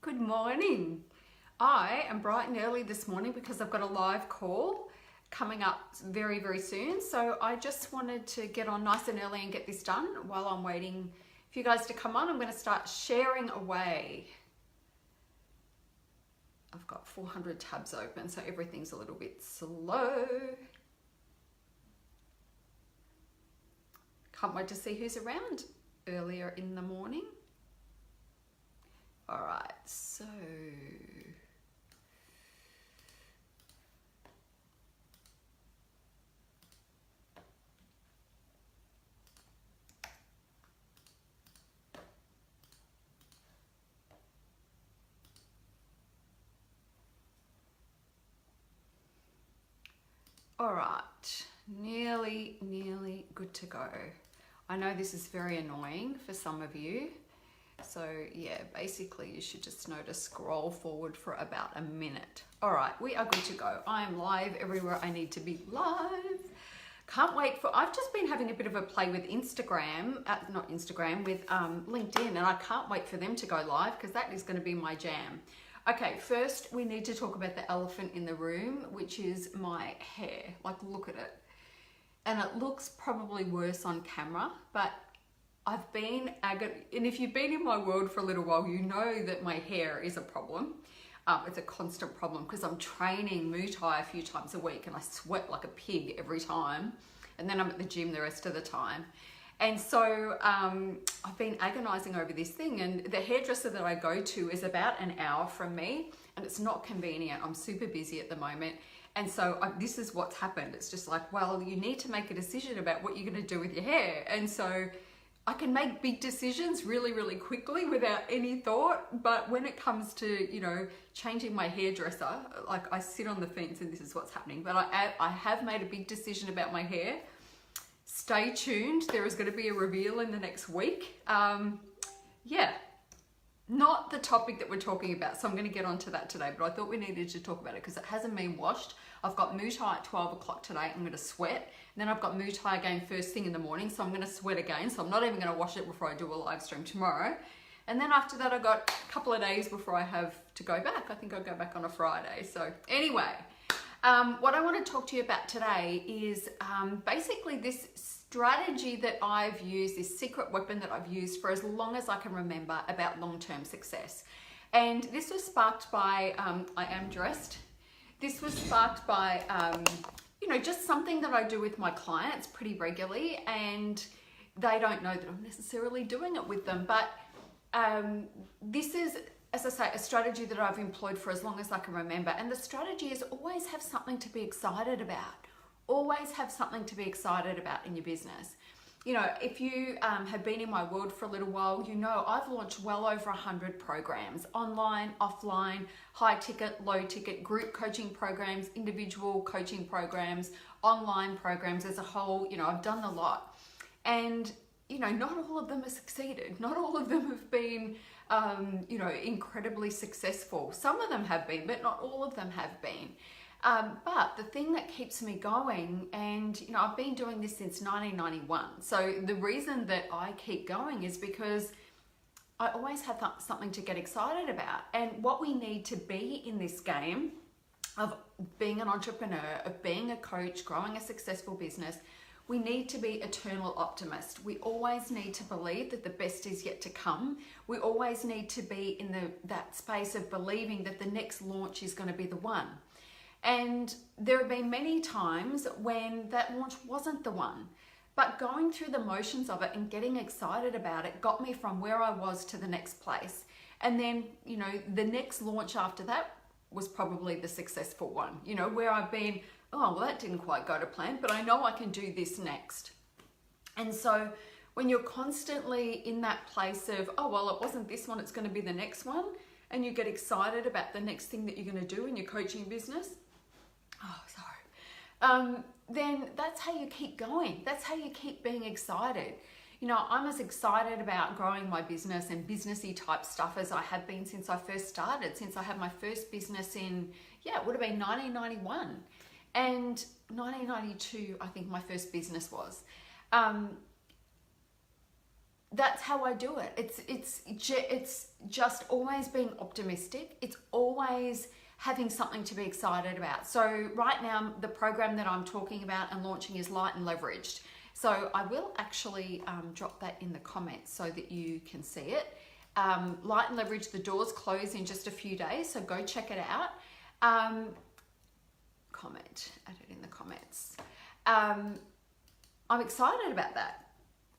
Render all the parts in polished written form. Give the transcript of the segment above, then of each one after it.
Good morning. I am bright and early this morning because I've got a live call coming up very, very soon. So I just wanted to get on nice and early and get this done while I'm waiting for you guys to come on. I'm going to start sharing away. I've got 400 tabs open, so everything's a little bit slow. Can't wait to see who's around earlier in the morning. All right, so all right, nearly good to go. I know this is very annoying for some of you. So yeah, basically you should just know to scroll forward for about a minute. All right, we are good to go. I am live everywhere I need to be live. Can't wait for, I've just been having a bit of a play with Instagram, not Instagram, with LinkedIn, and I can't wait for them to go live because that is going to be my jam. Okay, first we need to talk about the elephant in the room, which is my hair. Like, look at it. And it looks probably worse on camera, but I've been, and if you've been in my world for a little while, you know that my hair is a problem. It's a constant problem because I'm training Muay Thai a few times a week and I sweat like a pig every time. And then I'm at the gym the rest of the time. And so I've been agonizing over this thing, and the hairdresser that I go to is about an hour from me, and it's not convenient. I'm super busy at the moment. And so this is what's happened. It's just like, well, you need to make a decision about what you're going to do with your hair. And so I can make big decisions really, really quickly without any thought. But when it comes to, you know, changing my hairdresser, like I sit on the fence and this is what's happening. But I have made a big decision about my hair. Stay tuned. There is going to be a reveal in the next week. Yeah, not the topic that we're talking about. So I'm going to get onto that today. But I thought we needed to talk about it because it hasn't been washed. I've got Muay Thai at 12 o'clock today. I'm going to sweat. And then I've got Muay Thai again first thing in the morning. So I'm going to sweat again. So I'm not even going to wash it before I do a live stream tomorrow. And then after that, I've got a couple of days before I have to go back. I think I'll go back on a Friday. So anyway, what I want to talk to you about today is basically this strategy that I've used, this secret weapon that I've used for as long as I can remember about long-term success. And this was sparked by, I am dressed. This was sparked by, you know, just something that I do with my clients pretty regularly, and they don't know that I'm necessarily doing it with them. But this is, as I say, a strategy that I've employed for as long as I can remember. And the strategy is always have something to be excited about. Always have something to be excited about in your business. You know, if you have been in my world for a little while, you know I've launched well over 100 programs, online, offline, high ticket, low ticket, group coaching programs, individual coaching programs, online programs as a whole. You know, I've done a lot. And, you know, not all of them have succeeded. Not all of them have been, you know, incredibly successful. Some of them have been, but not all of them have been. But the thing that keeps me going, and you know, I've been doing this since 1991. So the reason that I keep going is because I always have something to get excited about. And what we need to be in this game of being an entrepreneur, of being a coach, growing a successful business, we need to be eternal optimists. We always need to believe that the best is yet to come. We always need to be in that space of believing that the next launch is going to be the one. And there have been many times when that launch wasn't the one, but going through the motions of it and getting excited about it got me from where I was to the next place. And then, you know, the next launch after that was probably the successful one, you know, where I've been, oh, well, that didn't quite go to plan, but I know I can do this next. And so when you're constantly in that place of, oh, well, it wasn't this one, it's going to be the next one, and you get excited about the next thing that you're going to do in your coaching business, then that's how you keep going. That's how you keep being excited. You know, I'm as excited about growing my business and businessy type stuff as I have been since I first started, since I had my first business in, yeah, it would have been 1991. And 1992, I think my first business was. that's how I do it. It's just always being optimistic. It's always having something to be excited about. So right now, the program that I'm talking about and launching is Light and Leveraged. So I will actually drop that in the comments so that you can see it. Light and Leveraged, the doors close in just a few days, so go check it out. Add it in the comments. I'm excited about that.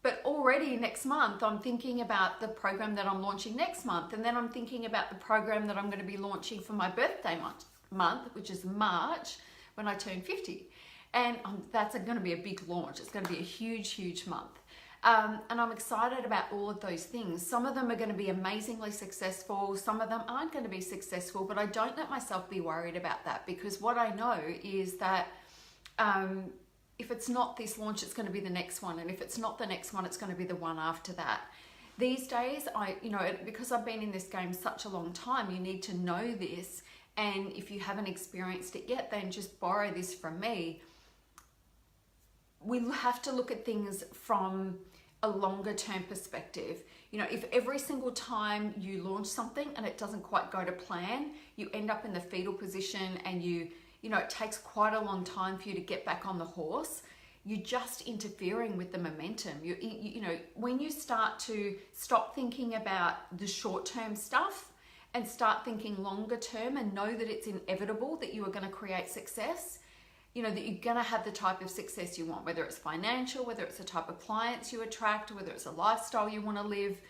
But already next month, I'm thinking about the program that I'm launching next month. And then I'm thinking about the program that I'm going to be launching for my birthday month, which is March, when I turn 50. And that's going to be a big launch. It's going to be a huge, huge month. And I'm excited about all of those things. Some of them are going to be amazingly successful. Some of them aren't going to be successful, but I don't let myself be worried about that, because what I know is that if it's not this launch, it's going to be the next one. And if it's not the next one, it's going to be the one after that. These days, because I've been in this game such a long time, you need to know this. And if you haven't experienced it yet, then just borrow this from me. We have to look at things from a longer term perspective. If every single time you launch something and it doesn't quite go to plan, you end up in the fetal position and it takes quite a long time for you to get back on the horse, you're just interfering with the momentum. When you start to stop thinking about the short-term stuff and start thinking longer term and know that it's inevitable that you are going to create success, that you're going to have the type of success you want, whether it's financial, whether it's the type of clients you attract, whether it's a lifestyle you want to live.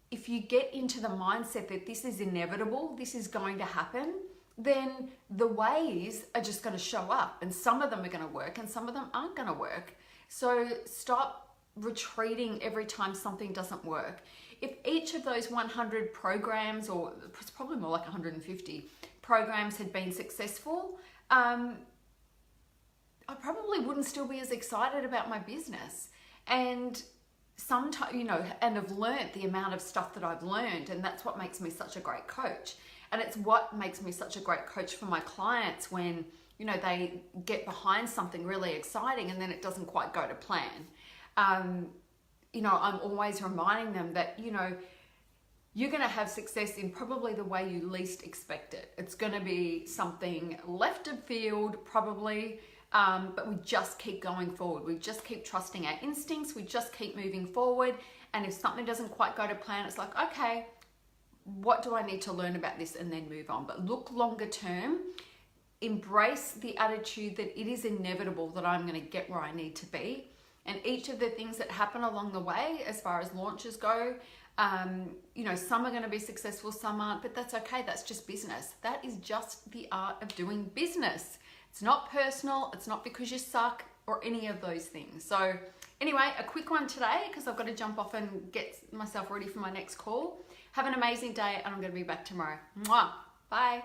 If you get into the mindset that this is inevitable, this is going to happen, then the ways are just going to show up, and some of them are going to work and some of them aren't going to work. So stop retreating every time something doesn't work. If each of those 100 programs, or it's probably more like 150 programs, had been successful, I probably wouldn't still be as excited about my business. And sometimes, and I've learned the amount of stuff that I've learned, and that's what makes me such a great coach. And it's what makes me such a great coach for my clients when, they get behind something really exciting and then it doesn't quite go to plan. I'm always reminding them that, you're going to have success in probably the way you least expect it. It's going to be something left of field, probably, but we just keep going forward. We just keep trusting our instincts. We just keep moving forward. And if something doesn't quite go to plan, it's like, okay, what do I need to learn about this, and then move on. But look longer term, embrace the attitude that it is inevitable that I'm going to get where I need to be. And each of the things that happen along the way, as far as launches go, some are going to be successful, some aren't, but that's okay. That's just business. That is just the art of doing business. It's not personal. It's not because you suck or any of those things. So anyway, a quick one today because I've got to jump off and get myself ready for my next call. Have an amazing day, and I'm going to be back tomorrow. Mwah! Bye.